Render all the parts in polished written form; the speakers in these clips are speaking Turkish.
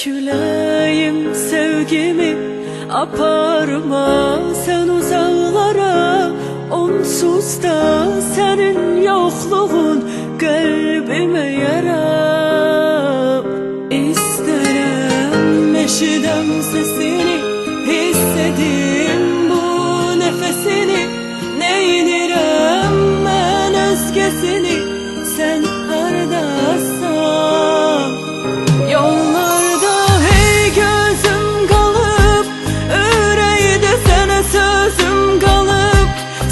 küləyim sevgimi aparma sen uzaqlara. Onsuz da senin yokluğun qəlbimə yara. İstərəm eşidəm sesini, hissedim bu nefesini. Neynirəm mən özgesini, sen hardasan. Yollarda hey gözüm kalıp, ürəydə sənə sözüm kalıp.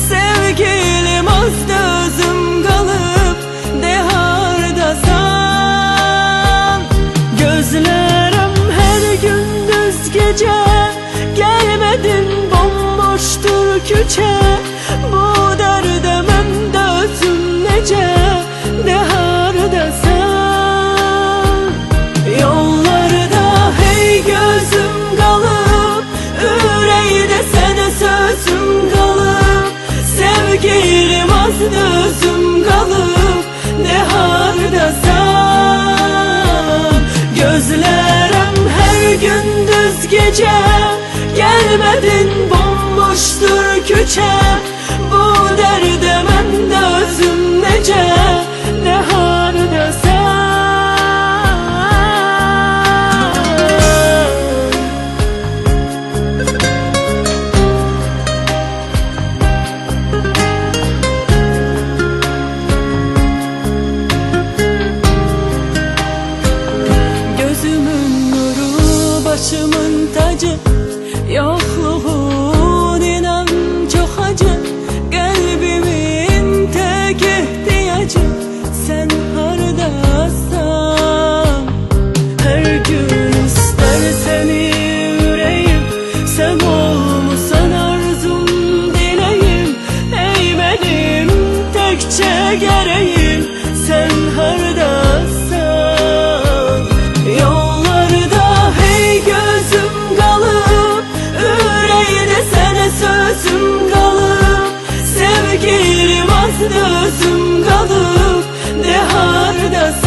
Sevgilim azda özüm kalıp, de hardasan. Gözlerim her gündüz gece, gelmedin bomboştur küçe. Bu derde məndə özüm necə, de hardasan. Yollarda hey gözüm kalıp, ürəydə sənə sözüm kalıp. Sevgilim azdı özüm kalıp, de hardasan. Gözlerim her gündüz gece, gelmedin bomboştur küçe. Bu derde məndə özüm necə, de hardasan. Gözümün nuru, başımın tacı, yokluğun inan çok acı. Kalbimin tek ihtiyacı, sen hardasan. Her gün ister seni yüreğim, sen olmasan arzum dileğim. Ey benim tekçe gereğim, sen hardasan. Yollarda hey gözüm kalıp, ürəydə sənə sözüm kalıp. Sevgilim azdı özüm kalıp, de hardasan.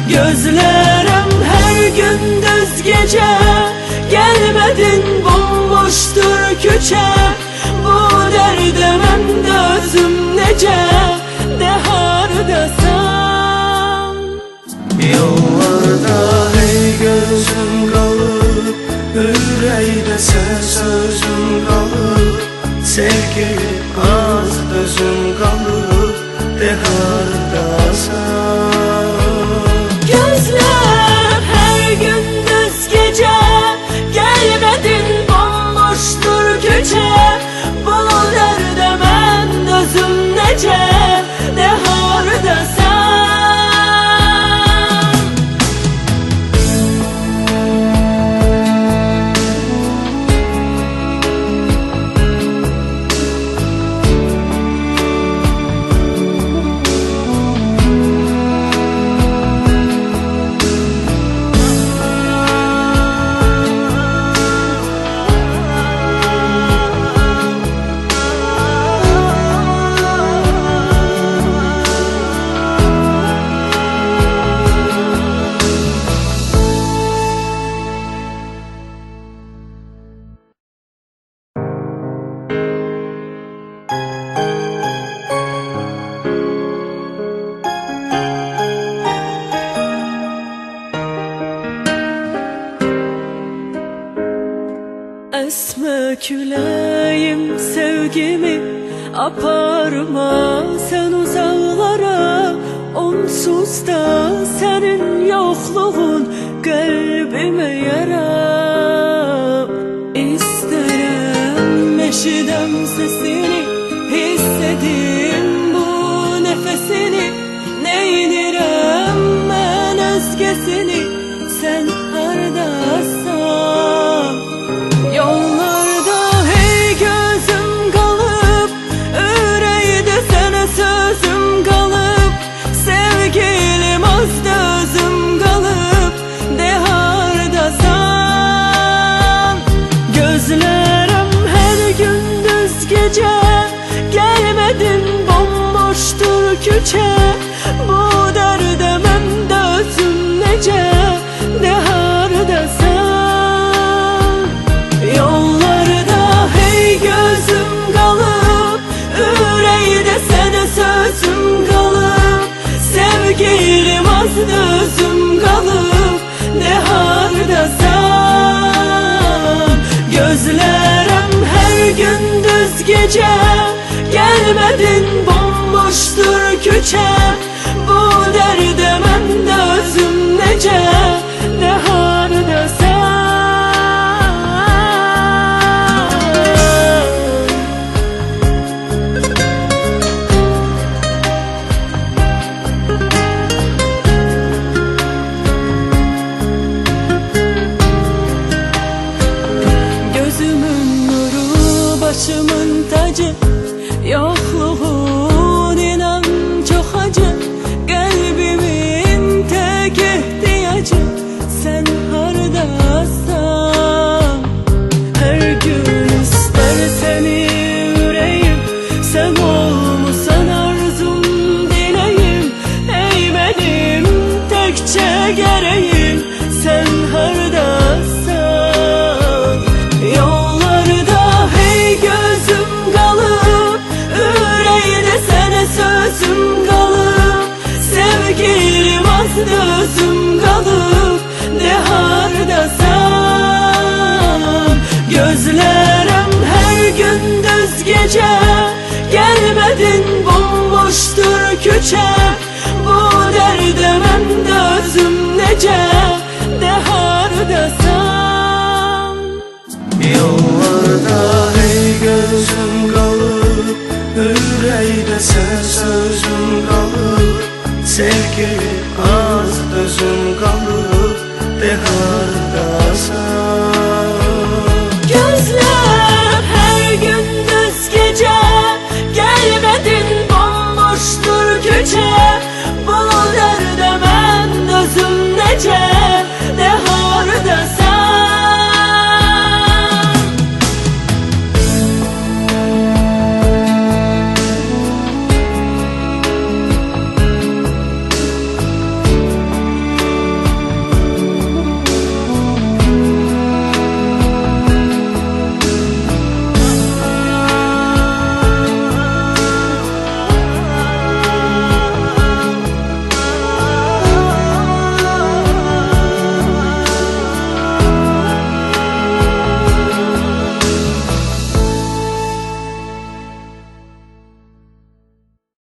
Gözlerim her gündüz gece, gelmedin bomboştur küçe. Bu derde məndə özüm necə, de hardasan. Yollarda hey gözüm kalıp, ürəydə sənə sözüm kalıp. Sevgilim az özüm kalıp, de hardasan. Gözler her gündüz gece, gelmedin bomboştur küçe. Bu derde məndə özüm necə, de hardasan. Esme küləyim sevgimi aparma sen uzaqlara. Onsuz da senin yokluğun qəlbimə yara. İstərəm eşidəm sesini, hissedim bu nefesini. Neynirəm mən özgesini, sen hardasan. Yollarda hey gözüm kalıp, ürəydə sənə sözüm kalıp. Sevgilim azda özüm kalıp, de hardasan. Gözlerim her gündüz gece, gelmedin bomboştur küçe. Bu derde məndə özüm necə, gece gelmedin, bomboştur küçe. Bu derde mən də özüm necə, ne hardasan. Gözümün nuru, başımın tacı, yokluğun inan çok acı. Kalbimin tek ihtiyacı sen hardasan. Her gün ister seni yüreğim, sen olmuşsan arzum dileğim. Ey benim tekçe gereğim, sen hardasan. Yollarda hey gözüm kalıp, yüreğine sana sözüm kalıp. Sevgilim az özüm kalıp, ne hardasan. Gözlerim her gündüz gece gelmedin, bomboştur küçe. Bu derde mən də özüm necə, ne hardasan. Yollarda hey gözüm kalıp, yüreğde sen sözüm kalıp. Sevgilim